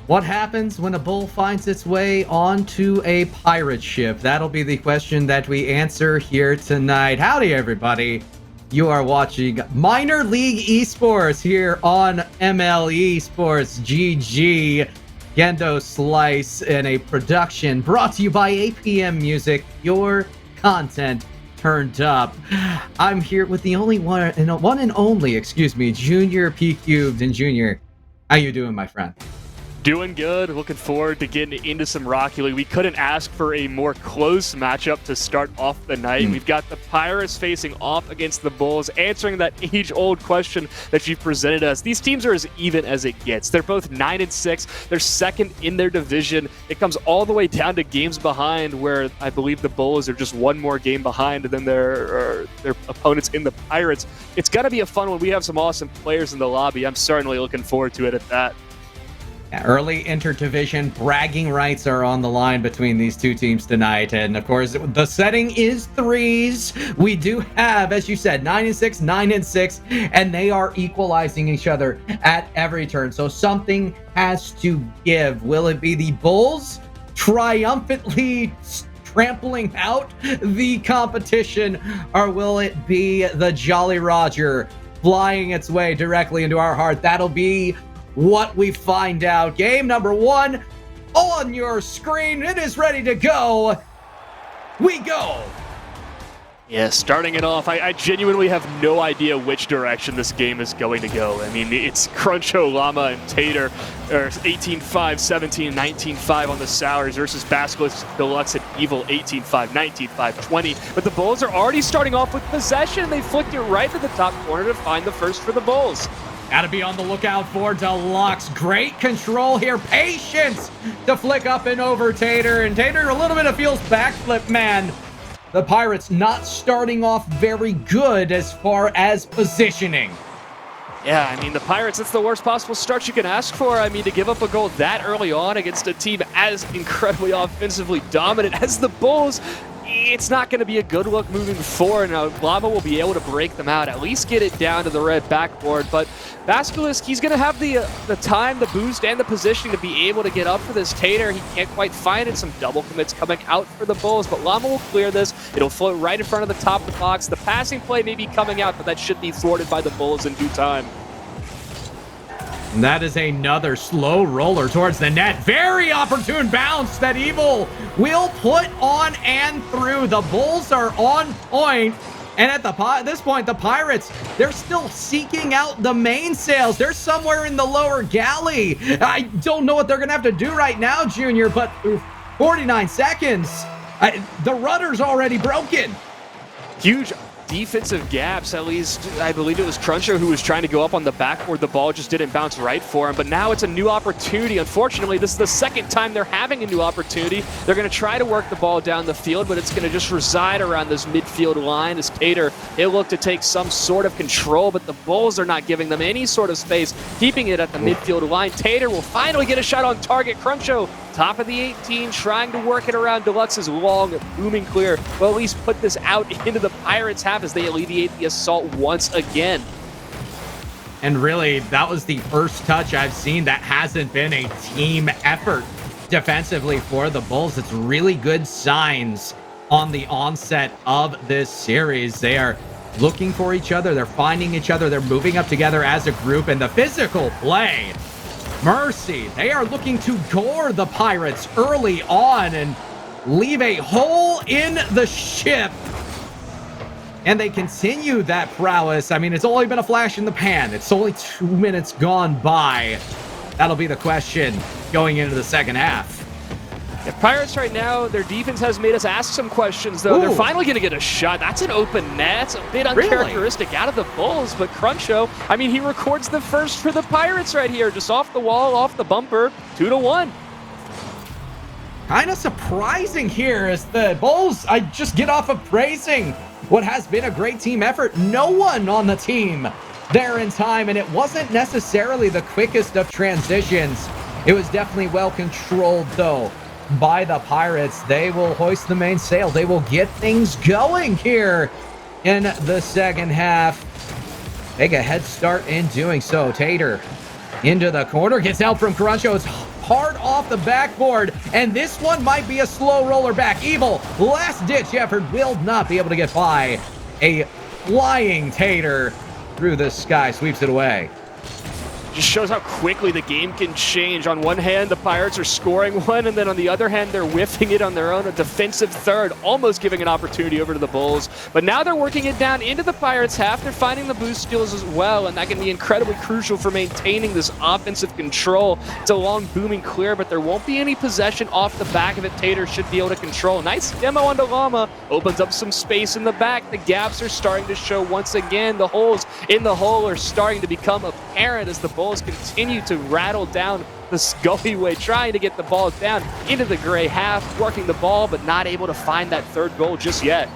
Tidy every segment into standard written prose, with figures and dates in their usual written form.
What happens when a bull finds its way onto a pirate ship? That'll be the question that we answer here tonight. Howdy, everybody. You are watching Minor League Esports here on MLE Sports GG. Gendo Slice in a production brought to you by APM Music, your content turned up. I'm here with the one and only, Junior P Cubed. And Junior, how you doing, my friend? Doing good. Looking forward to getting into some Rocket League. We couldn't ask for a more close matchup to start off the night. We've got the Pirates facing off against the Bulls, answering that age-old question that you presented us. These teams are as even as it gets. They're both 9-6. They're second in their division. It comes all the way down to games behind, where I believe the Bulls are just one more game behind than their opponents in the Pirates. It's got to be a fun one. We have some awesome players in the lobby. I'm certainly looking forward to it at that. Early interdivision bragging rights are on the line between these two teams tonight. And of course, the setting is threes. We do have, as you said, 9-6, 9-6, and they are equalizing each other at every turn. So something has to give. Will it be the Bulls triumphantly trampling out the competition, or will it be the Jolly Roger flying its way directly into our heart? That'll be what we find out. Game number one on your screen. It is ready to go. We go. Yeah, starting it off, I genuinely have no idea which direction this game is going to go. I mean, it's Cruncho, Llama, and Tater, or 18-5, 17, 19-5 on the Sours versus Basilisk, Deluxe, and Evil, 18-5, 19-5, 20. But the Bulls are already starting off with possession. They flicked it right to the top corner to find the first for the Bulls. Gotta be on the lookout for Deluxe. Great control here. Patience to flick up and over Tater. And Tater, a little bit of feels backflip, man. The Pirates not starting off very good as far as positioning. Yeah, I mean, the Pirates, it's the worst possible start you can ask for. I mean, to give up a goal that early on against a team as incredibly offensively dominant as the Bulls, it's not going to be a good look moving forward. Now, Llama will be able to break them out, at least get it down to the red backboard. But Basilisk, he's going to have the time, the boost, and the positioning to be able to get up for this Tater. He can't quite find it. Some double commits coming out for the Bulls, but Llama will clear this. It'll float right in front of the top of the box. The passing play may be coming out, but that should be thwarted by the Bulls in due time. And that is another slow roller towards the net. Very opportune bounce that Evil will put on and through. The Bulls are on point. And at this point, the Pirates, they're still seeking out the mainsails. They're somewhere in the lower galley. I don't know what they're going to have to do right now, Junior, but 49 seconds, the rudder's already broken. Huge defensive gaps. At least I believe it was Cruncher who was trying to go up on the backboard. The ball just didn't bounce right for him, but now it's a new opportunity. Unfortunately, this is the second time they're having a new opportunity. They're going to try to work the ball down the field, but it's going to just reside around this midfield line. As Tater, he'll look to take some sort of control, but the Bulls are not giving them any sort of space, keeping it at the midfield line. Tater will finally get a shot on target. Cruncho, top of the 18, trying to work it around Deluxe's long, booming clear. Well, at least put this out into the Pirates' half as they alleviate the assault once again. And really, that was the first touch I've seen that hasn't been a team effort defensively for the Bulls. It's really good signs on the onset of this series. They are looking for each other. They're finding each other. They're moving up together as a group. And the physical play, Mercy, they are looking to gore the Pirates early on and leave a hole in the ship. And they continue that prowess. I mean, it's only been a flash in the pan. It's only 2 minutes gone by. That'll be the question going into the second half. The Pirates right now, their defense has made us ask some questions, though. Ooh. They're finally going to get a shot. That's an open net. That's a bit uncharacteristic out of the Bulls, but Cruncho, I mean, he records the first for the Pirates right here, just off the wall, off the bumper, 2-1. Kind of surprising here as the Bulls, I just get off of praising what has been a great team effort. No one on the team there in time, and it wasn't necessarily the quickest of transitions. It was definitely well controlled, though, by the Pirates. They will hoist the mainsail. They will get things going here in the second half. Take a head start in doing so. Tater into the corner, gets help from Cruncho. It's hard off the backboard, and this one might be a slow roller back. Evil, last-ditch effort, will not be able to get by. A flying Tater through the sky, sweeps it away. Just shows how quickly the game can change. On one hand, the Pirates are scoring one, and then on the other hand, they're whiffing it on their own. A defensive third, almost giving an opportunity over to the Bulls. But now they're working it down into the Pirates' half. They're finding the boost steals as well, and that can be incredibly crucial for maintaining this offensive control. It's a long, booming clear, but there won't be any possession off the back of it. Tater should be able to control. Nice demo onto Llama. Opens up some space in the back. The gaps are starting to show once again. The holes in the hole are starting to become apparent as the Bulls continue to rattle down the Scully trying to get the ball down into the gray half, working the ball, but not able to find that third goal just yet.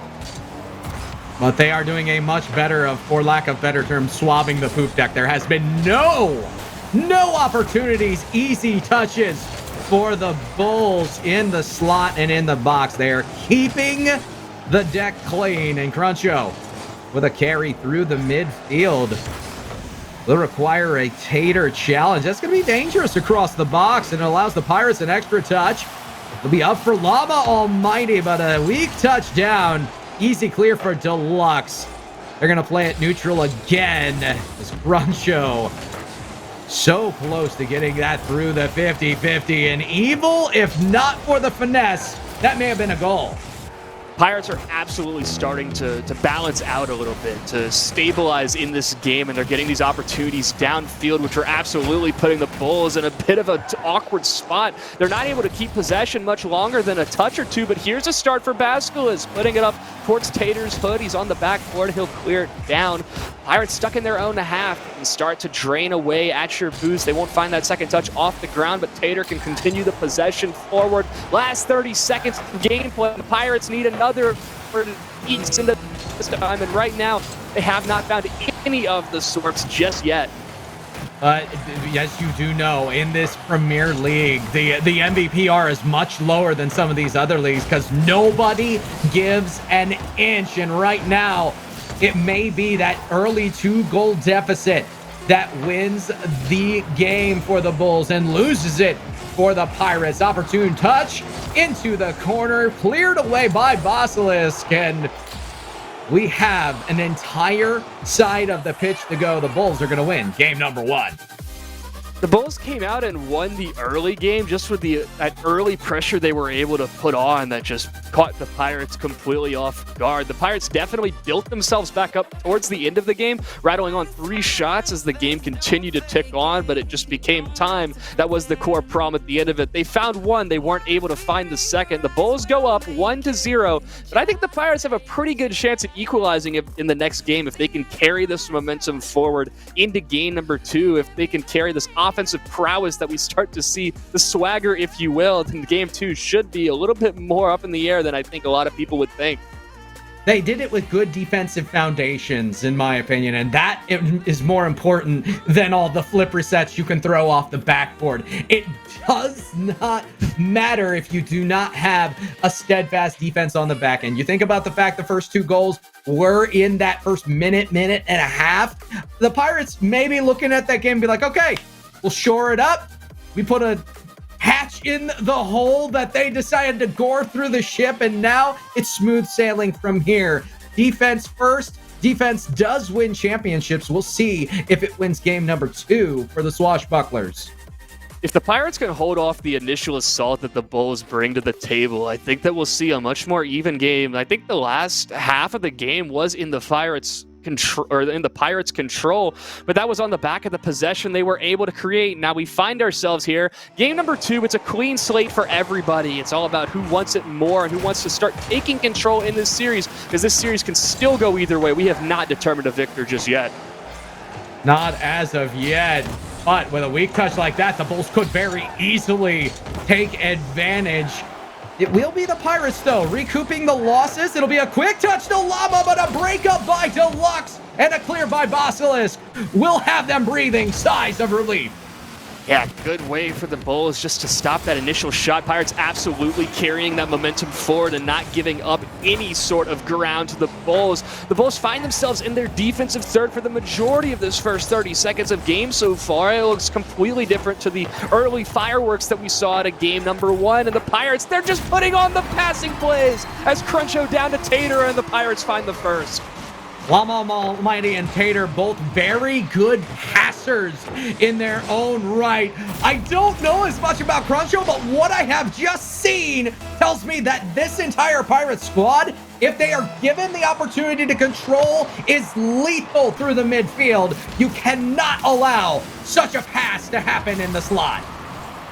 But they are doing a much better, for lack of better term, swabbing the poop deck. There has been no opportunities, easy touches for the Bulls in the slot and in the box. They are keeping the deck clean, and Cruncho with a carry through the midfield. Will require a Tater challenge. That's going to be dangerous across the box, and it allows the Pirates an extra touch. It'll be up for Llama Almighty, but a weak touchdown. Easy clear for Deluxe. They're going to play it neutral again. This Cruncho so close to getting that through the 50-50. And Evil, if not for the finesse, that may have been a goal. Pirates are absolutely starting to balance out a little bit, to stabilize in this game, and they're getting these opportunities downfield, which are absolutely putting the Bulls in a bit of an awkward spot. They're not able to keep possession much longer than a touch or two, but here's a start for Basculus, putting it up towards Tater's hood. He's on the backboard. He'll clear it down. Pirates stuck in their own half and start to drain away at your boost. They won't find that second touch off the ground, but Tater can continue the possession forward. Last 30 seconds of gameplay. The Pirates need another east into this time, and right now they have not found any of the sorts just yet. Yes, you do know, in this Premier League, the MVPR is much lower than some of these other leagues because nobody gives an inch. And right now, it may be that early 2-goal deficit that wins the game for the Bulls and loses it for the Pirates. Opportune touch into the corner, cleared away by Basilisk, and we have an entire side of the pitch to go. The Bulls are going to win game number 1. The Bulls came out and won the early game just with that early pressure they were able to put on that just caught the Pirates completely off guard. The Pirates definitely built themselves back up towards the end of the game, rattling on 3 shots as the game continued to tick on, but it just became time. That was the core problem at the end of it. They found one, they weren't able to find the second. The Bulls go up 1-0, but I think the Pirates have a pretty good chance at equalizing it in the next game if they can carry this momentum forward into game number 2, if they can carry this offensive prowess that we start to see, the swagger, if you will, then game 2 should be a little bit more up in the air than I think a lot of people would think. They did it with good defensive foundations, in my opinion, and that is more important than all the flip resets you can throw off the backboard. It does not matter if you do not have a steadfast defense on the back end. You think about the fact the first 2 goals were in that first minute and a half. The Pirates may be looking at that game and be like, okay, we'll shore it up. We put a hatch in the hole that they decided to gore through the ship, and now it's smooth sailing from here. Defense first. Defense does win championships. We'll see if it wins game number 2 for the Swashbucklers. If the Pirates can hold off the initial assault that the Bulls bring to the table, I think that we'll see a much more even game. I think the last half of the game was in the Pirates' control, but that was on the back of the possession they were able to create. Now we find ourselves here. Game number 2, it's a clean slate for everybody. It's all about who wants it more and who wants to start taking control in this series, because this series can still go either way. We have not determined a victor just yet. Not as of yet, but with a weak touch like that, the Bulls could very easily take advantage. It will be the Pirates, though, recouping the losses. It'll be a quick touch to Llama, but a breakup by Deluxe and a clear by Basilisk will have them breathing sighs of relief. Yeah, good way for the Bulls just to stop that initial shot. Pirates absolutely carrying that momentum forward and not giving up any sort of ground to the Bulls. The Bulls find themselves in their defensive third for the majority of this first 30 seconds of game so far. It looks completely different to the early fireworks that we saw at a game number 1. And the Pirates, they're just putting on the passing plays as Cruncho down to Tater and the Pirates find the first. Llama Almighty and Tater, both very good passers in their own right. I don't know as much about Cruncho, but what I have just seen tells me that this entire Pirate squad, if they are given the opportunity to control, is lethal through the midfield. You cannot allow such a pass to happen in the slot.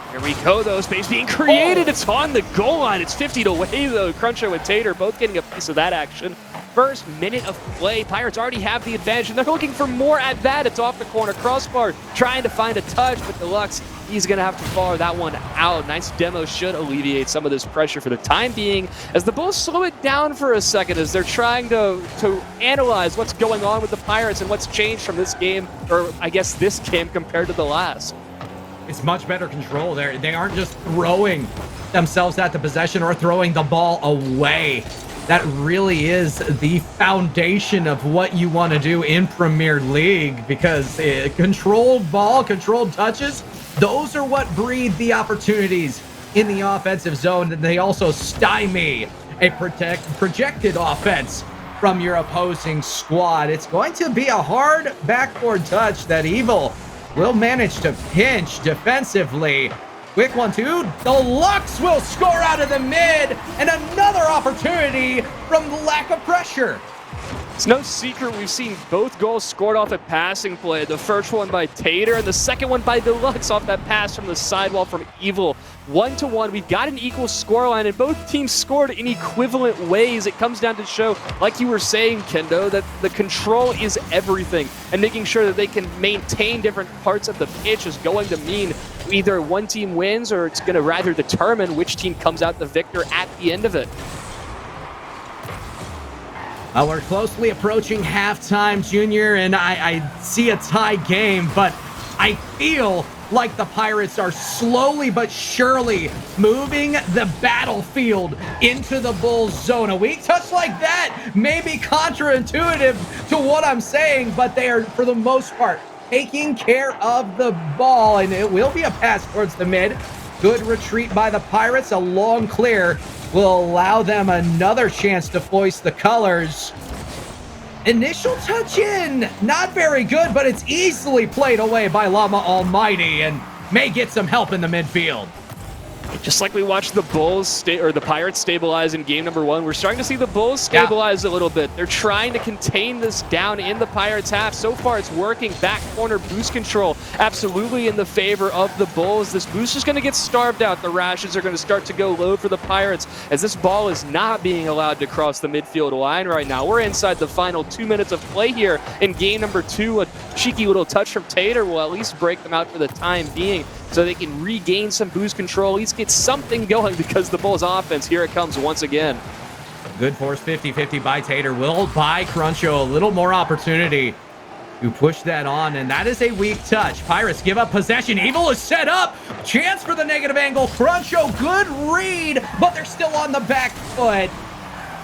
Here we go, though. Space being created. It's on the goal line. It's 50 away, though. Cruncho and Tater both getting a piece of that action. First minute of play, Pirates already have the advantage, and they're looking for more at that. It's off the corner crossbar, trying to find a touch, but Deluxe, he's going to have to follow that one out. Nice demo should alleviate some of this pressure for the time being, as the Bulls slow it down for a second as they're trying to analyze what's going on with the Pirates and what's changed from this game, or I guess this game compared to the last. It's much better control there. They aren't just throwing themselves at the possession or throwing the ball away. That really is the foundation of what you want to do in Premier League, because controlled ball, controlled touches, those are what breed the opportunities in the offensive zone. And they also stymie a projected offense from your opposing squad. It's going to be a hard backboard touch that Evil will manage to pinch defensively. Quick 1-2. Deluxe will score out of the mid, and another opportunity from the lack of pressure. It's no secret we've seen both goals scored off a passing play. The first one by Tater and the second one by Deluxe off that pass from the sidewall from Evil. 1-1. We've got an equal scoreline, and both teams scored in equivalent ways. It comes down to show, like you were saying, Kendo, that the control is everything, and making sure that they can maintain different parts of the pitch is going to mean either one team wins, or it's going to rather determine which team comes out the victor at the end of it. We're closely approaching halftime, Junior, and I see a tie game, but I feel like the Pirates are slowly but surely moving the battlefield into the Bulls zone. A weak touch like that may be counterintuitive to what I'm saying, but they are, for the most part, taking care of the ball, and it will be a pass towards the mid. Good retreat by the Pirates. A long clear will allow them another chance to foist the colors. Initial touch in, not very good, but it's easily played away by Llama Almighty and may get some help in the midfield. Just like we watched the the Pirates stabilize in game number 1, we're starting to see the Bulls stabilize a little bit. They're trying to contain this down in the Pirates half. So far, it's working. Back corner boost control, absolutely in the favor of the Bulls. This boost is going to get starved out. The rations are going to start to go low for the Pirates, as this ball is not being allowed to cross the midfield line right now. We're inside the final 2 minutes of play here in game number 2. A cheeky little touch from Tater will at least break them out for the time being, so they can regain some boost control, at least get something going, because the Bulls offense, here it comes once again. Good force 50-50 by Tater will buy Cruncho a little more opportunity to push that on, and that is a weak touch. Pirates give up possession. Evil is set up. Chance for the negative angle. Cruncho, good read, but they're still on the back foot.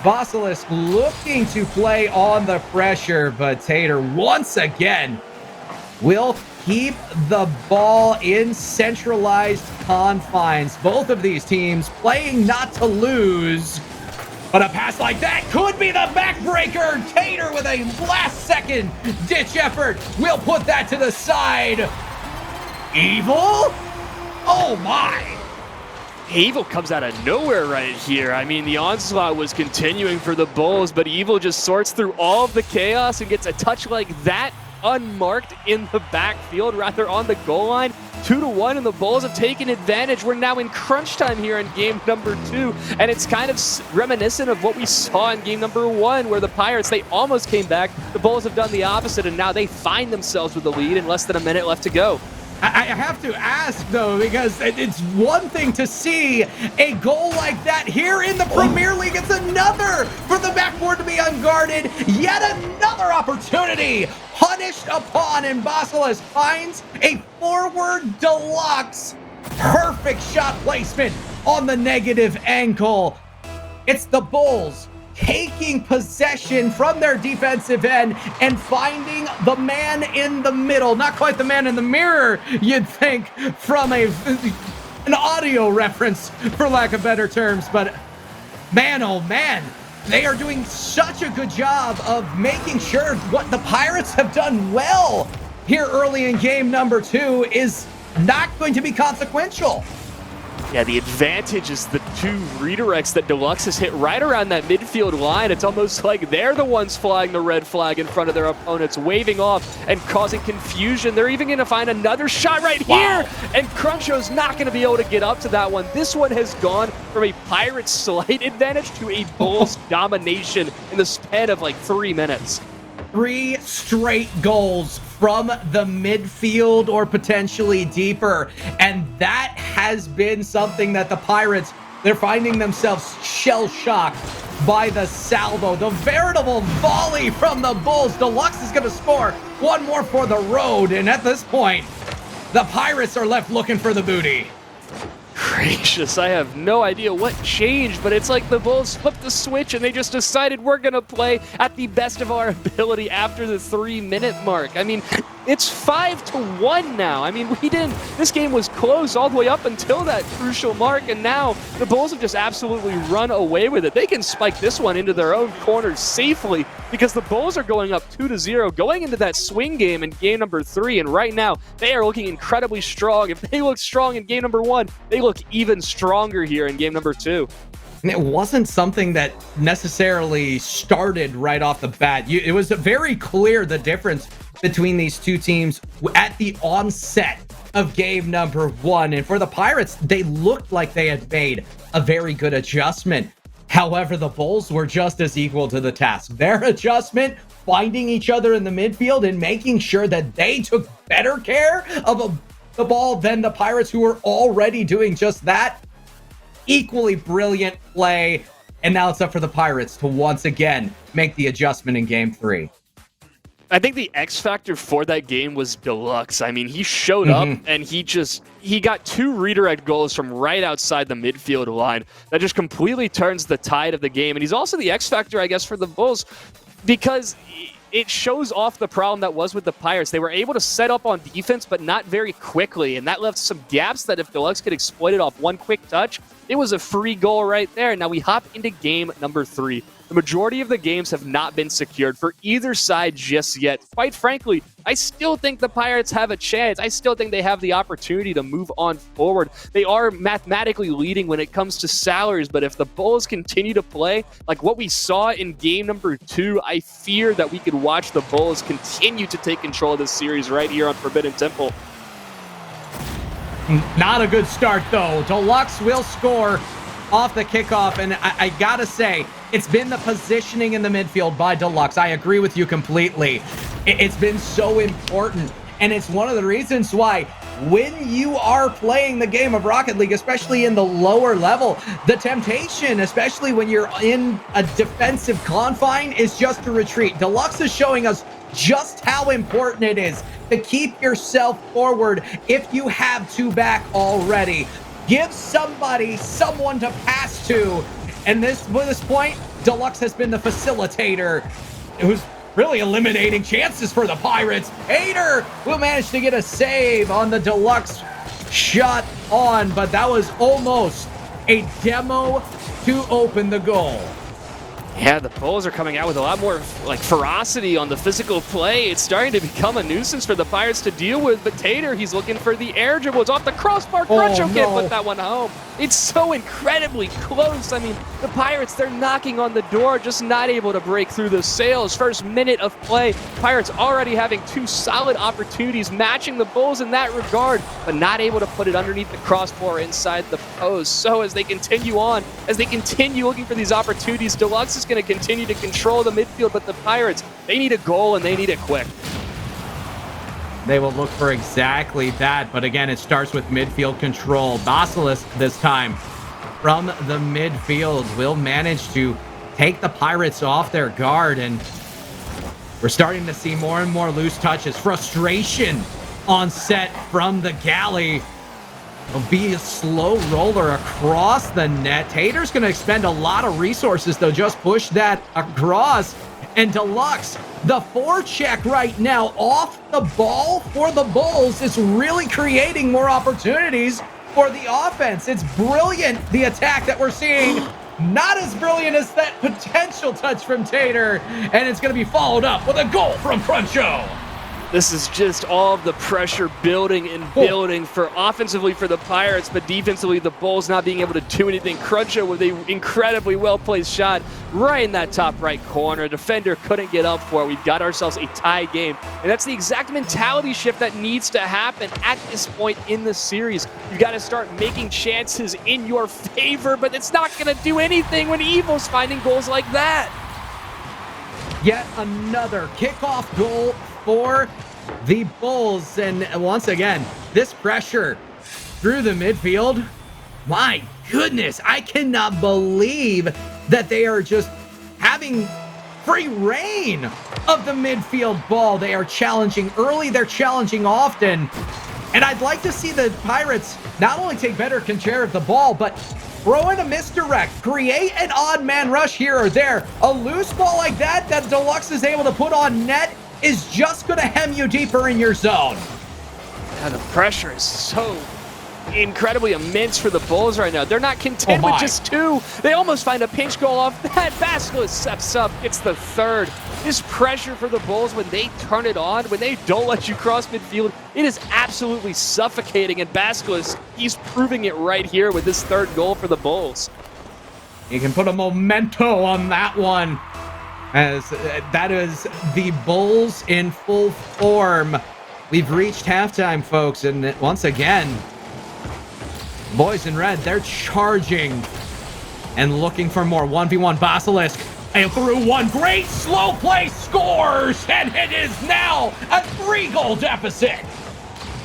Basilisk looking to play on the pressure, but Tater once again will keep the ball in centralized confines. Both of these teams playing not to lose, but a pass like that could be the backbreaker. Tater with a last-second ditch effort will put that to the side. Evil? Oh my! Evil comes out of nowhere right here. I mean, the onslaught was continuing for the Bulls, but Evil just sorts through all of the chaos and gets a touch like that unmarked in the backfield, rather on the goal line. 2-1, and the Bulls have taken advantage. We're now in crunch time here in game number 2, and it's kind of reminiscent of what we saw in game number 1, where the Pirates, they almost came back. The Bulls have done the opposite, and now they find themselves with the lead in less than a minute left to go. I have to ask, though, because it's one thing to see a goal like that here in the Premier League. It's another for the backboard to be unguarded. Yet another opportunity punished upon, and Basileus finds a forward deluxe. Perfect shot placement on the negative ankle. It's the Bulls taking possession from their defensive end and finding the man in the middle. Not quite the man in the mirror, you'd think, from an audio reference, for lack of better terms. But man, oh man, they are doing such a good job of making sure what the Pirates have done well here early in game number 2 is not going to be consequential. Yeah, the advantage is the 2 redirects that Deluxe has hit right around that midfield line. It's almost like they're the ones flying the red flag in front of their opponents, waving off and causing confusion. They're even going to find another shot right here, and Cruncho's not going to be able to get up to that one. This one has gone from a Pirates slight advantage to a Bulls domination in the span of like 3 minutes. 3 straight goals from the midfield or potentially deeper. And that has been something that the Pirates, they're finding themselves shell-shocked by the salvo. The veritable volley from the Bulls. Deluxe is going to score one more for the road. And at this point, the Pirates are left looking for the booty. Gracious, I have no idea what changed, but it's like the Bulls flipped the switch and they just decided we're going to play at the best of our ability after the 3-minute mark. I mean, it's 5-1 now. I mean, this game was close all the way up until that crucial mark, and now the Bulls have just absolutely run away with it. They can spike this one into their own corners safely because the Bulls are going up 2-0, going into that swing game in game number 3, and right now they are looking incredibly strong. If they look strong in game number 1, they look even stronger here in game number 2. And it wasn't something that necessarily started right off the bat. It was very clear the difference between these two teams at the onset of game number 1. And for the Pirates, they looked like they had made a very good adjustment. However, the Bulls were just as equal to the task. Their adjustment, finding each other in the midfield and making sure that they took better care of the ball than the Pirates, who were already doing just that. Equally brilliant play. And now it's up for the Pirates to once again make the adjustment in game 3. I think the X factor for that game was Deluxe. I mean, he showed up and he got 2 redirect goals from right outside the midfield line. That just completely turns the tide of the game. And he's also the X factor, I guess, for the Bulls, because it shows off the problem that was with the Pirates. They were able to set up on defense, but not very quickly. And that left some gaps that if Deluxe could exploit it off one quick touch, it was a free goal right there. Now we hop into game number 3. The majority of the games have not been secured for either side just yet. Quite frankly, I still think the Pirates have a chance. I still think they have the opportunity to move on forward. They are mathematically leading when it comes to salaries, but if the Bulls continue to play like what we saw in game number 2, I fear that we could watch the Bulls continue to take control of this series right here on Forbidden Temple. Not a good start, though. Deluxe will score off the kickoff, and I gotta say, it's been the positioning in the midfield by Deluxe. I agree with you completely. It's been so important, and it's one of the reasons why when you are playing the game of Rocket League, especially in the lower level, the temptation, especially when you're in a defensive confine, is just to retreat. Deluxe is showing us just how important it is to keep yourself forward if you have 2 back already. Give someone to pass to. And at this point, Deluxe has been the facilitator who's really eliminating chances for the Pirates. Pater will manage to get a save on the Deluxe shot on, but that was almost a demo to open the goal. Yeah, the Bulls are coming out with a lot more like ferocity on the physical play. It's starting to become a nuisance for the Pirates to deal with. But Tater, he's looking for the air dribble. It's off the crossbar. Cruncho can't put that one home. It's so incredibly close. I mean, the Pirates, they're knocking on the door, just not able to break through the sails. First minute of play, Pirates already having 2 solid opportunities, matching the Bulls in that regard, but not able to put it underneath the crossbar inside the post. So as they continue on, as they continue looking for these opportunities, Deluxe is going to continue to control the midfield, but the Pirates, they need a goal and they need it quick. They will look for exactly that. But again, it starts with midfield control. Basilisk this time from the midfield will manage to take the Pirates off their guard. And we're starting to see more and more loose touches. Frustration on set from the galley. It'll be a slow roller across the net. Tater's going to expend a lot of resources, though. Just push that across. And Deluxe, the forecheck right now off the ball for the Bulls is really creating more opportunities for the offense. It's brilliant, the attack that we're seeing. Not as brilliant as that potential touch from Tater. And it's going to be followed up with a goal from Cruncho. This is just all of the pressure building and building for offensively for the Pirates, but defensively the Bulls not being able to do anything. Cruncho with an incredibly well-placed shot right in that top right corner. Defender couldn't get up for it. We've got ourselves a tie game, and that's the exact mentality shift that needs to happen at this point in the series. You've got to start making chances in your favor, but it's not going to do anything when Evil's finding goals like that. Yet another kickoff goal for the Bulls. And once again, this pressure through the midfield, my goodness, I cannot believe that they are just having free reign of the midfield ball. They are challenging early, they're challenging often. And I'd like to see the Pirates not only take better care of the ball, but throw in a misdirect, create an odd man rush here or there. A loose ball like that Deluxe is able to put on net is just going to hem you deeper in your zone. Yeah, the pressure is so incredibly immense for the Bulls right now. They're not content with just two. They almost find a pinch goal off that. Basilisk steps up, gets the third. This pressure for the Bulls when they turn it on, when they don't let you cross midfield, it is absolutely suffocating. And Basilisk, he's proving it right here with this third goal for the Bulls. You can put a memento on that one, as that is the Bulls in full form. We've reached halftime, folks, and once again, boys in red, they're charging and looking for more. 1v1 Basilisk, and through one, great slow play, scores, and it is now a 3-goal deficit.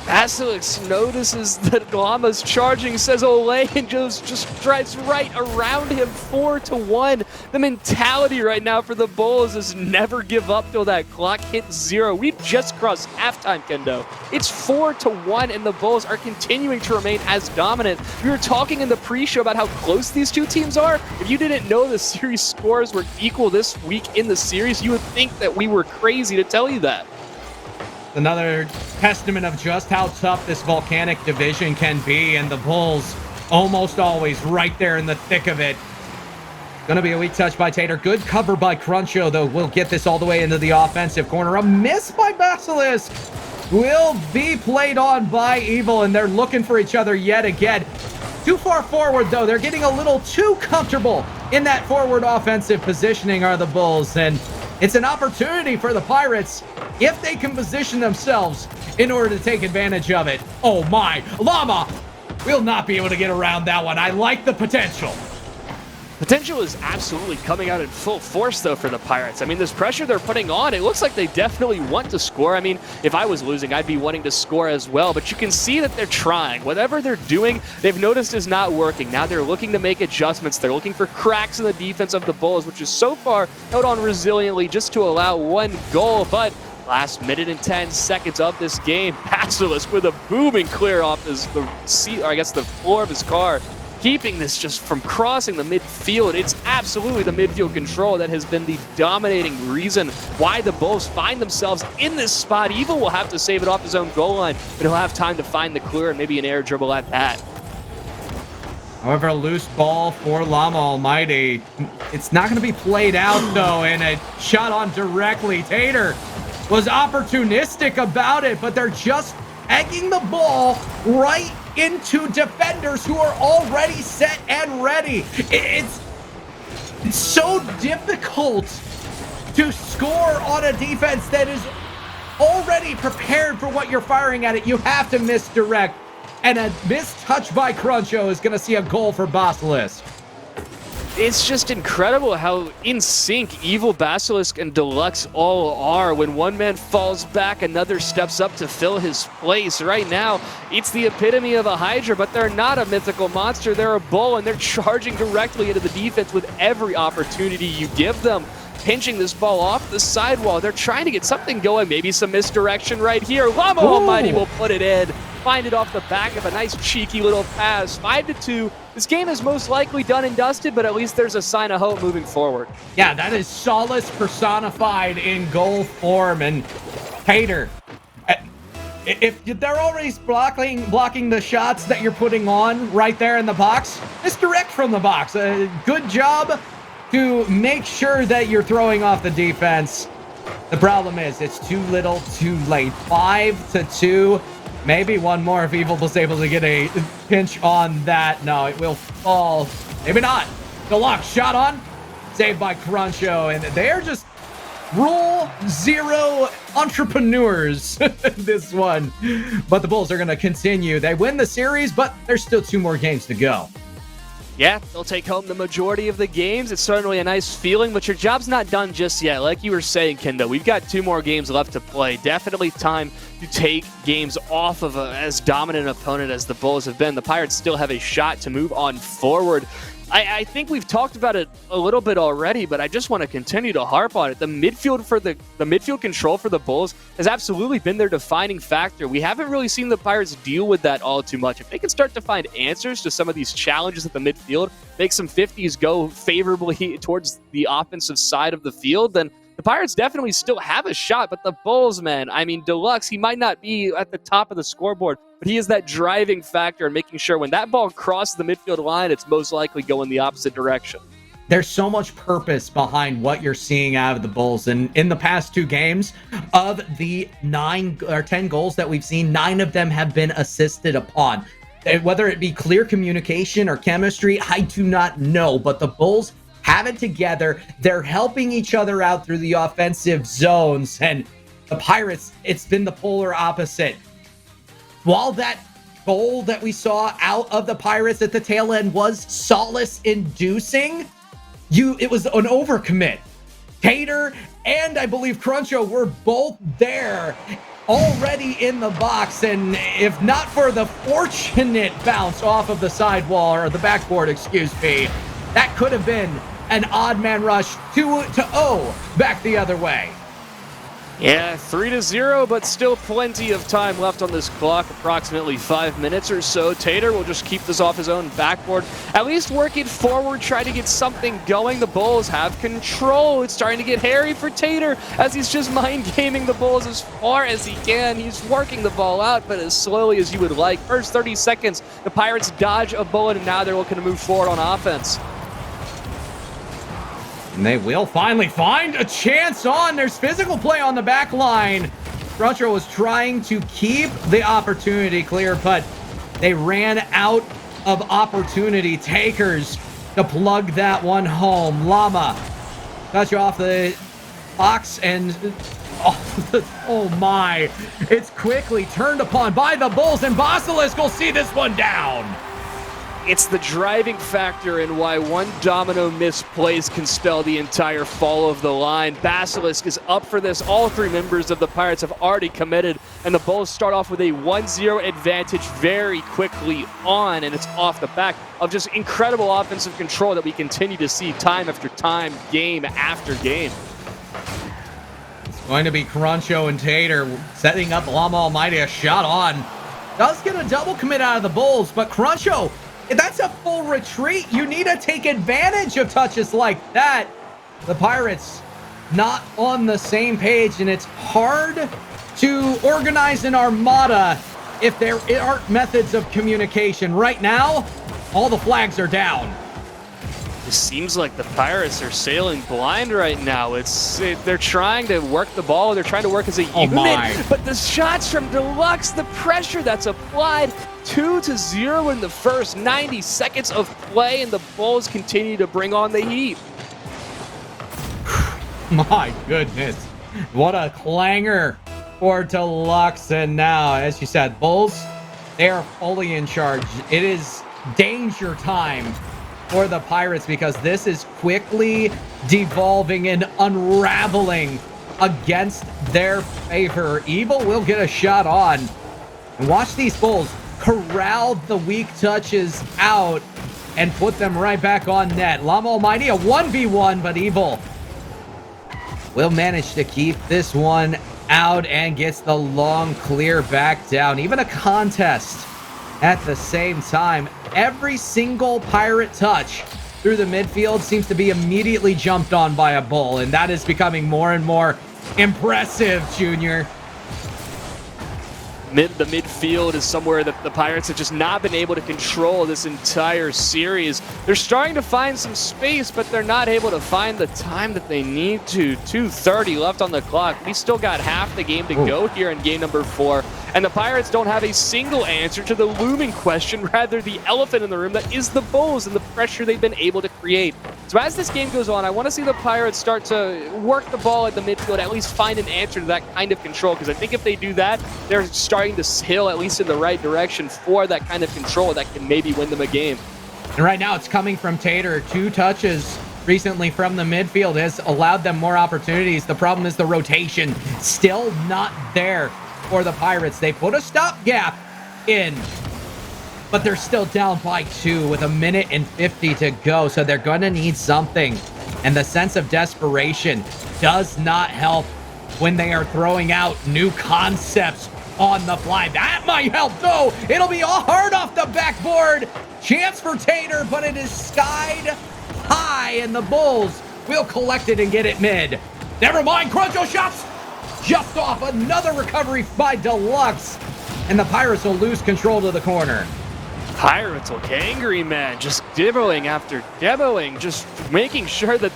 Basilisk notices that Llama's charging, says Ole, and just drives right around him. 4-1. The mentality right now for the Bulls is never give up till that clock hits 0. We've just crossed halftime, Kendo. It's 4-1, and the Bulls are continuing to remain as dominant. We were talking in the pre-show about how close these two teams are. If you didn't know the series scores were equal this week in the series, you would think that we were crazy to tell you that. Another testament of just how tough this volcanic division can be, and the Bulls almost always right there in the thick of it. Gonna be a weak touch by Tater. Good cover by Cruncho, though. We'll get this all the way into the offensive corner. A miss by Basilisk will be played on by Evil, and they're looking for each other yet again. Too far forward, though. They're getting a little too comfortable in that forward offensive positioning, are the Bulls, and it's an opportunity for the Pirates if they can position themselves in order to take advantage of it. Oh my, Llama will not be able to get around that one. I like the potential. Potential is absolutely coming out in full force, though, for the Pirates. I mean, this pressure they're putting on, it looks like they definitely want to score. I mean, if I was losing, I'd be wanting to score as well. But you can see that they're trying. Whatever they're doing, they've noticed is not working. Now they're looking to make adjustments. They're looking for cracks in the defense of the Bulls, which is so far held on resiliently just to allow one goal. But last minute and 10 seconds of this game, Basilisk with a booming clear off the seat, or I guess the floor of his car, keeping this just from crossing the midfield. It's absolutely the midfield control that has been the dominating reason why the Bulls find themselves in this spot. Evil will have to save it off his own goal line, but he'll have time to find the clear and maybe an air dribble at that. However, a loose ball for Llama Almighty. It's not going to be played out, though, and a shot on directly. Tater was opportunistic about it, but they're just egging the ball right into defenders who are already set and ready. It's so difficult to score on a defense that is already prepared for what you're firing at it. You have to misdirect, and a missed touch by Cruncho is going to see a goal for Basilisk. It's just incredible how in sync Evil, Basilisk, and Deluxe all are. When one man falls back, another steps up to fill his place. Right now, it's the epitome of a Hydra, but they're not a mythical monster. They're a bull, and they're charging directly into the defense with every opportunity you give them. Pinching this ball off the sidewall. They're trying to get something going, maybe some misdirection right here. Llama Almighty will put it in. Find it off the back of a nice cheeky little pass. 5-2. This game is most likely done and dusted, but at least there's a sign of hope moving forward. Yeah, that is Solace personified in goal form. And Hater, if they're already blocking the shots that you're putting on right there in the box, misdirect from the box. Good job to make sure that you're throwing off the defense. The problem is it's too little, too late. 5-2. Maybe one more if Evil was able to get a pinch on that. No, it will fall. Maybe not. Deluxe shot on. Saved by Cruncho. And they're just rule zero entrepreneurs this one. But the Bulls are going to continue. They win the series, but there's still 2 more games to go. Yeah, they'll take home the majority of the games. It's certainly a nice feeling, but your job's not done just yet. Like you were saying, Kendo, we've got 2 more games left to play. Definitely time to take games off of as dominant an opponent as the Bulls have been. The Pirates still have a shot to move on forward. I think we've talked about it a little bit already, but I just want to continue to harp on it. The midfield midfield control for the Bulls has absolutely been their defining factor. We haven't really seen the Pirates deal with that all too much. If they can start to find answers to some of these challenges at the midfield, make some 50s go favorably towards the offensive side of the field, then the Pirates definitely still have a shot. But the Bulls, man, I mean, Deluxe, he might not be at the top of the scoreboard, but he is that driving factor in making sure when that ball crosses the midfield line, it's most likely going the opposite direction. There's so much purpose behind what you're seeing out of the Bulls. And in the past 2 games, of the 9 or 10 goals that we've seen, 9 of them have been assisted upon. Whether it be clear communication or chemistry, I do not know. But the Bulls have it together. They're helping each other out through the offensive zones. And the Pirates, it's been the polar opposite. While that goal that we saw out of the Pirates at the tail end was solace-inducing, it was an overcommit. Tater and I believe Cruncho were both there already in the box, and if not for the fortunate bounce off of the sidewall, or the backboard, excuse me, that could have been an odd man rush 2-0 back the other way. Yeah, 3-0, but still plenty of time left on this clock, approximately 5 minutes or so. Tater will just keep this off his own backboard, at least working forward, trying to get something going. The Bulls have control. It's starting to get hairy for Tater as he's just mind-gaming the Bulls as far as he can. He's working the ball out, but as slowly as you would like. First 30 seconds, the Pirates dodge a bullet, and now they're looking to move forward on offense. And they will finally find a chance on. There's physical play on the back line. Cruncher was trying to keep the opportunity clear, but they ran out of opportunity takers to plug that one home. Llama touch off the box, and oh my, it's quickly turned upon by the Bulls, and Basilisk will see this one down. It's the driving factor in why one domino misplays can spell the entire fall of the line. Basilisk is up for this. All 3 members of the Pirates have already committed, and the Bulls start off with a 1-0 advantage very quickly on, and it's off the back of just incredible offensive control that we continue to see time after time, game after game. It's going to be Cruncho and Tater setting up Llama Almighty. A shot on. Does get a double commit out of the Bulls, but Cruncho, that's a full retreat. You need to take advantage of touches like that. The Pirates not on the same page, and it's hard to organize an armada if there aren't methods of communication. Right now, all the flags are down. It seems like the Pirates are sailing blind right now. They're trying to work the ball. They're trying to work as a unit. But the shots from Deluxe, the pressure that's applied, 2-0 in the first 90 seconds of play, and the Bulls continue to bring on the heat. My goodness. What a clanger for Deluxe. And now, as you said, Bulls, they are fully in charge. It is danger time for the Pirates because this is quickly devolving and unraveling against their favor. Evil will get a shot on. And watch these Bulls corral the weak touches out and put them right back on net. Llama Almighty, a 1v1, but Evil will manage to keep this one out and gets the long clear back down. Even a contest at the same time. Every single Pirate touch through the midfield seems to be immediately jumped on by a Bull, and that is becoming more and more impressive, Junior. The midfield is somewhere that the Pirates have just not been able to control this entire series. They're starting to find some space, but they're not able to find the time that they need to. 2:30 left on the clock. We still got half the game to go here in game number 4. And the Pirates don't have a single answer to the looming question, rather the elephant in the room that is the Bulls and the pressure they've been able to create. So as this game goes on, I want to see the Pirates start to work the ball at the midfield, at least find an answer to that kind of control, because I think if they do that, they're starting to sail at least in the right direction for that kind of control that can maybe win them a game. And right now it's coming from Tater. 2 touches recently from the midfield has allowed them more opportunities. The problem is the rotation still not there for the Pirates. They put a stopgap in, but they're still down by 2 with 1:50 to go, so they're gonna need something. And the sense of desperation does not help when they are throwing out new concepts on the fly. That might help though. It'll be all hard off the backboard. Chance for Tater, but it is skied high, and the Bulls will collect it and get it mid. Never mind, Cruncho shots just off. Another recovery by Deluxe, and the Pirates will lose control to the corner. Pirates look angry, man. Just dibbling after dibbling, just making sure that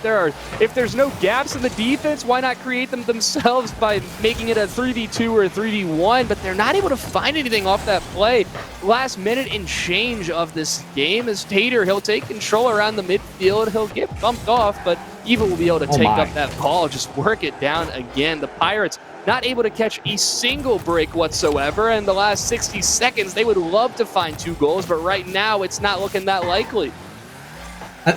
if there's no gaps in the defense, why not create them themselves by making it a 3v2 or a 3v1? But they're not able to find anything off that play. Last minute and change of this game is Tater. He'll take control around the midfield. He'll get bumped off, but Evil will be able to take up that ball, just work it down again. The Pirates not able to catch a single break whatsoever. In the last 60 seconds, they would love to find 2 goals, but right now it's not looking that likely.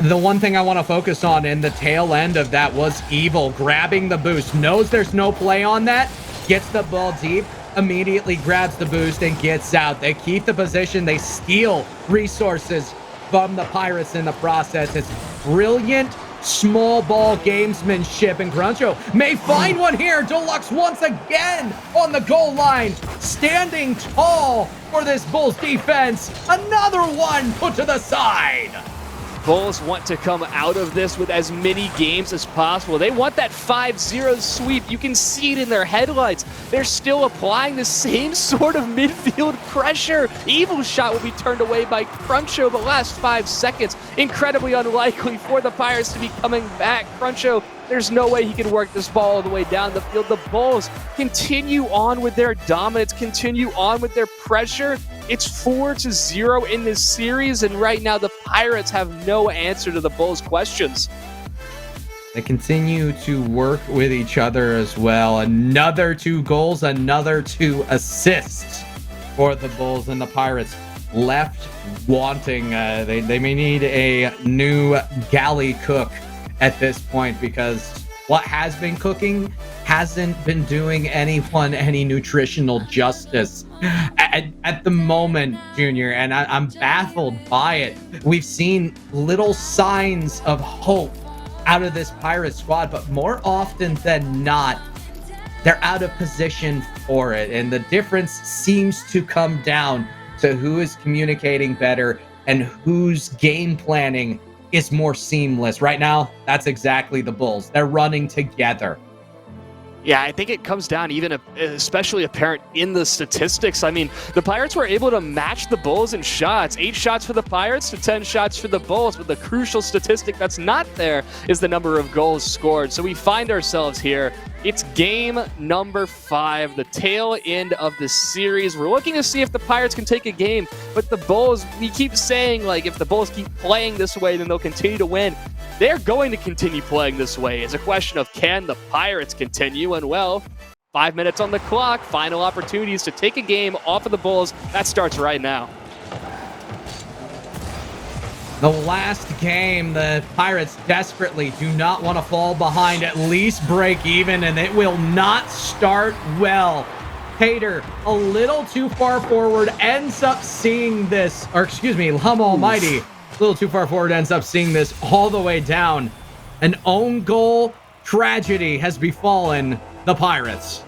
The one thing I want to focus on in the tail end of that was Evil grabbing the boost. Knows there's no play on that, gets the ball deep, immediately grabs the boost and gets out. They keep the position. They steal resources from the Pirates in the process. It's brilliant small ball gamesmanship, and Cruncho may find one here. Deluxe once again on the goal line, standing tall for this Bulls defense. Another one put to the side. Bulls want to come out of this with as many games as possible. They want that 5-0 sweep. You can see it in their headlights. They're still applying the same sort of midfield pressure. Evil's shot will be turned away by Cruncho, but last 5 seconds, incredibly unlikely for the Pirates to be coming back. Cruncho, there's no way he can work this ball all the way down the field. The Bulls continue on with their dominance, continue on with their pressure. It's 4-0 in this series, and right now the Pirates have no answer to the Bulls' questions. They continue to work with each other as well. Another 2 goals, another 2 assists for the Bulls, and the Pirates left wanting. They may need a new galley cook at this point, because what has been cooking hasn't been doing anyone any nutritional justice at the moment, Junior, and I'm baffled by it. We've seen little signs of hope out of this Pirate squad, but more often than not, they're out of position for it, and the difference seems to come down to who is communicating better and whose game planning is more seamless. Right now, that's exactly the Bulls. They're running together. Yeah, I think it comes down even especially apparent in the statistics. I mean, the Pirates were able to match the Bulls in shots. 8 shots for the Pirates to 10 shots for the Bulls, but the crucial statistic that's not there is the number of goals scored. So we find ourselves here. It's game number 5, the tail end of the series. We're looking to see if the Pirates can take a game, but the Bulls, we keep saying, like, if the Bulls keep playing this way, then they'll continue to win. They're going to continue playing this way. It's a question of, can the Pirates continue? And, well, 5 minutes on the clock, final opportunities to take a game off of the Bulls. That starts right now. The last game, the Pirates desperately do not want to fall behind, at least break even, and it will not start well. Tater, a little too far forward, ends up seeing this, or excuse me, Lama Almighty, a little too far forward, ends up seeing this all the way down. An own goal tragedy has befallen the Pirates.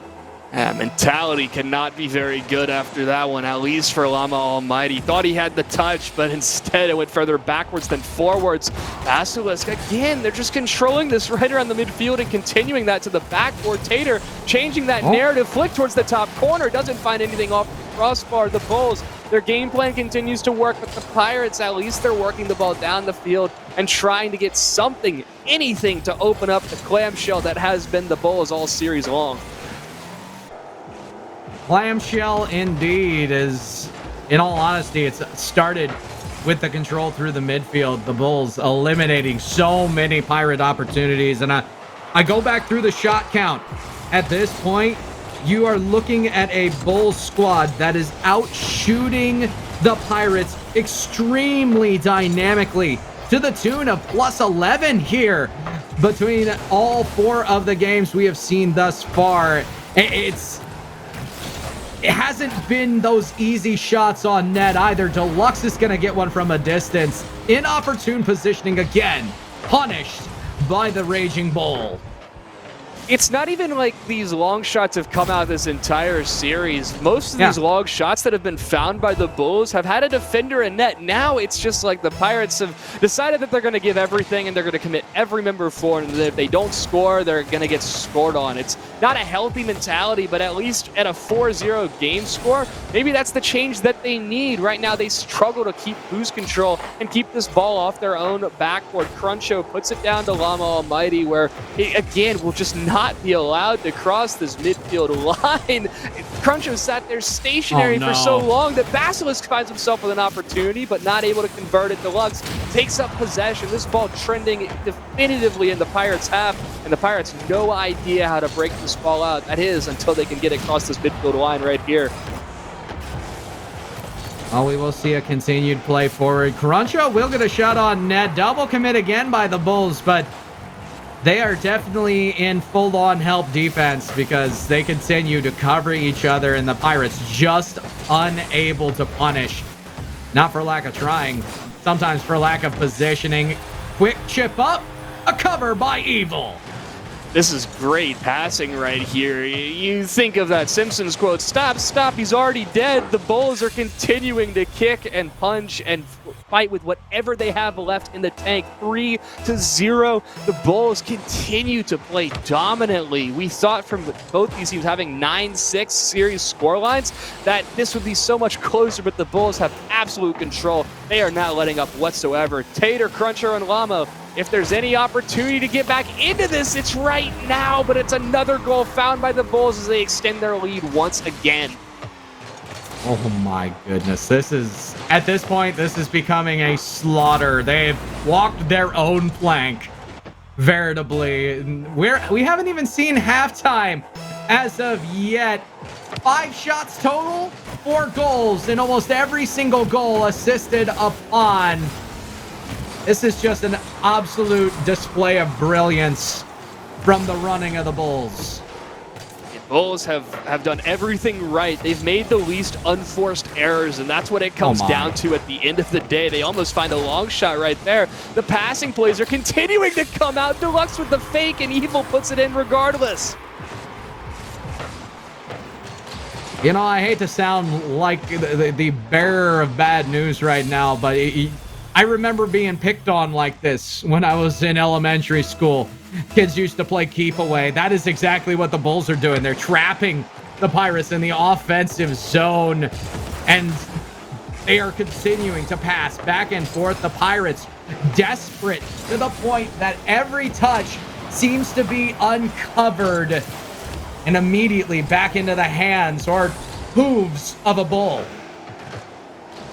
Mentality cannot be very good after that one, at least for Lama Almighty. Thought he had the touch, but instead it went further backwards than forwards. Basilisk, again, they're just controlling this right around the midfield and continuing that to the backboard. Tater changing that narrative, flick towards the top corner, doesn't find anything off the crossbar. The Bulls, their game plan continues to work, but the Pirates, at least they're working the ball down the field and trying to get something, anything to open up the clamshell that has been the Bulls all series long. Clamshell indeed is, in all honesty, it's started with the control through the midfield. The Bulls eliminating so many Pirate opportunities. And I go back through the shot count. At this point, you are looking at a Bulls squad that is out shooting the Pirates extremely dynamically to the tune of plus 11 here between all 4 of the games we have seen thus far. It hasn't been those easy shots on net either. Deluxe is going to get one from a distance. Inopportune positioning again. Punished by the Raging Bull. It's not even like these long shots have come out this entire series. Most of these long shots that have been found by the Bulls have had a defender in net. Now it's just like the Pirates have decided that they're going to give everything and they're going to commit every member forward, and if they don't score, they're going to get scored on. It's not a healthy mentality, but at least at a 4-0 game score, maybe that's the change that they need. Right now they struggle to keep boost control and keep this ball off their own backboard. Cruncho puts it down to Lama Almighty, where he, again, will just not be allowed to cross this midfield line. Cruncho sat there stationary for so long that Basilisk finds himself with an opportunity, but not able to convert it. Deluxe takes up possession. This ball trending definitively in the Pirates' half, and the Pirates no idea how to break this ball out. That is, until they can get across this midfield line right here. Well, we will see a continued play forward. Cruncho will get a shot on net. Double commit again by the Bulls, but they are definitely in full-on help defense because they continue to cover each other, and the Pirates just unable to punish. Not for lack of trying, sometimes for lack of positioning. Quick chip up, a cover by Evil. This is great passing right here. You think of that Simpsons quote, "Stop, stop, he's already dead." The Bulls are continuing to kick and punch and fight with whatever they have left in the tank. 3-0. The Bulls continue to play dominantly. We thought from both these teams having 9-6 series scorelines that this would be so much closer, but the Bulls have absolute control. They are not letting up whatsoever. Tater, Cruncher, and Lamo, if there's any opportunity to get back into this, it's right now, but it's another goal found by the Bulls as they extend their lead once again. Oh my goodness. At this point, this is becoming a slaughter. They've walked their own plank, veritably. We haven't even seen halftime as of yet. 5 shots total, 4 goals, and almost every single goal assisted upon. This is just an absolute display of brilliance from the running of the Bulls. The Bulls have done everything right. They've made the least unforced errors, and that's what it comes down to at the end of the day. They almost find a long shot right there. The passing plays are continuing to come out. Deluxe with the fake, and Evil puts it in regardless. You know, I hate to sound like the bearer of bad news right now, but I remember being picked on like this when I was in elementary school. Kids used to play keep away. That is exactly what the Bulls are doing. They're trapping the Pirates in the offensive zone, and they are continuing to pass back and forth. The Pirates desperate to the point that every touch seems to be uncovered and immediately back into the hands or hooves of a Bull.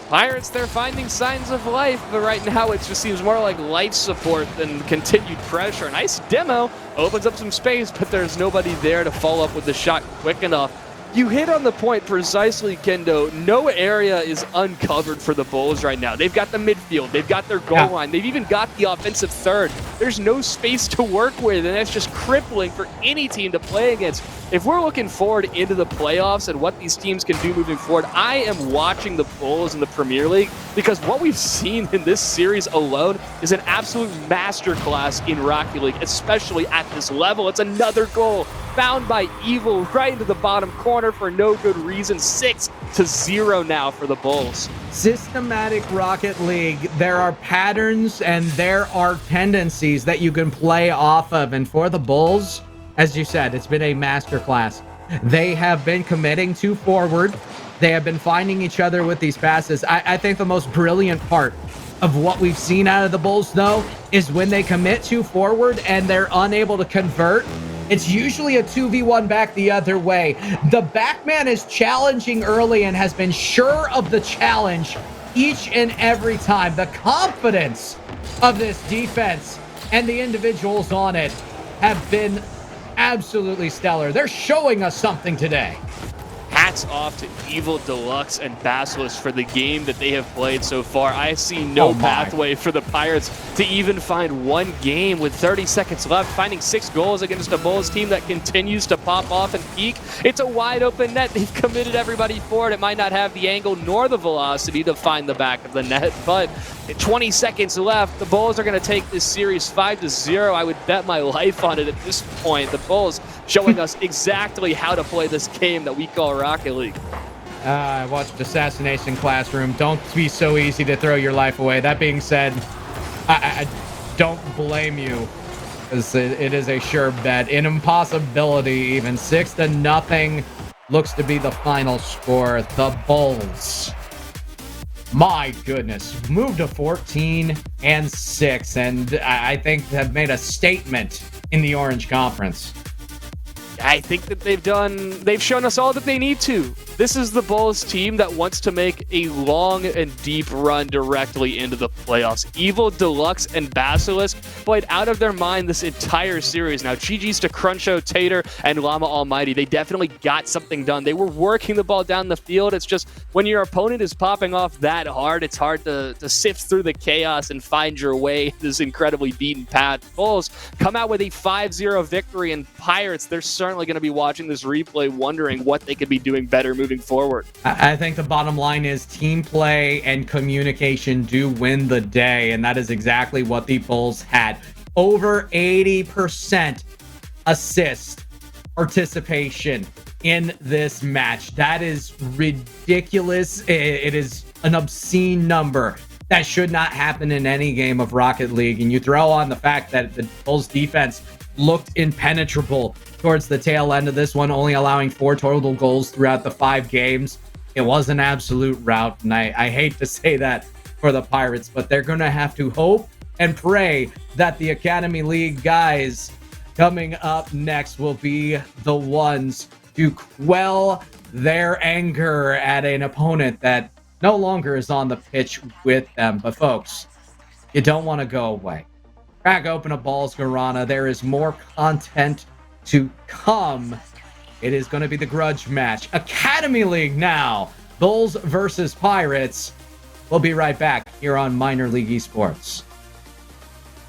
Pirates, they're finding signs of life, but right now it just seems more like life support than continued pressure. A nice demo opens up some space, but there's nobody there to follow up with the shot quick enough. You hit on the point precisely, Kendo. No area is uncovered for the Bulls right now. They've got the midfield. They've got their goal line. They've even got the offensive third. There's no space to work with, and that's just crippling for any team to play against. If we're looking forward into the playoffs and what these teams can do moving forward, I am watching the Bulls in the Premier League because what we've seen in this series alone is an absolute masterclass in Rocket League, especially at this level. It's another goal found by Evil right into the bottom corner for no good reason. 6-0 now for the Bulls. Systematic Rocket League, there are patterns and there are tendencies that you can play off of. And for the Bulls, as you said, it's been a masterclass. They have been committing to forward. They have been finding each other with these passes. I think the most brilliant part of what we've seen out of the Bulls, though, is when they commit to forward and they're unable to convert. It's usually a 2v1 back the other way. The backman is challenging early and has been sure of the challenge each and every time. The confidence of this defense and the individuals on it have been absolutely stellar. They're showing us something today. Hats off to Evil Deluxe and Basilisk for the game that they have played so far. I see no pathway for the Pirates to even find one game with 30 seconds left, finding 6 goals against a Bulls team that continues to pop off and peak. It's a wide open net. They've committed everybody for it. It might not have the angle nor the velocity to find the back of the net, but 20 seconds left. The Bulls are going to take this series 5-0. I would bet my life on it at this point. The Bulls showing us exactly how to play this game that we call Rocket League. I watched Assassination Classroom. Don't be so easy to throw your life away. That being said, I don't blame you. It is a sure bet. An impossibility even. 6-0 looks to be the final score. The Bulls, my goodness, moved to 14-6, and I think have made a statement in the Orange Conference. I think that they've shown us all that they need to. This is the Bulls team that wants to make a long and deep run directly into the playoffs. Evil Deluxe and Basilisk played out of their mind this entire series. Now, GG's to Cruncho, Tater, and Llama Almighty. They definitely got something done. They were working the ball down the field. It's just when your opponent is popping off that hard, it's hard to sift through the chaos and find your way this incredibly beaten path. Bulls come out with a 5-0 victory, and Pirates, they're certainly going to be watching this replay wondering what they could be doing better moving forward. I think the bottom line is team play and communication do win the day, and that is exactly what the Bulls had. Over 80% assist participation in this match. That is ridiculous. It is an obscene number. That should not happen in any game of Rocket League. And you throw on the fact that the Bulls defense looked impenetrable towards the tail end of this one, only allowing 4 total goals throughout the 5 games. It was an absolute rout, and I hate to say that for the Pirates, but they're going to have to hope and pray that the Academy League guys coming up next will be the ones to quell their anger at an opponent that no longer is on the pitch with them. But folks, you don't want to go away. Crack open a Balls Guarana. There is more content to come. It is going to be the grudge match. Academy League now. Bulls versus Pirates. We'll be right back here on Minor League Esports.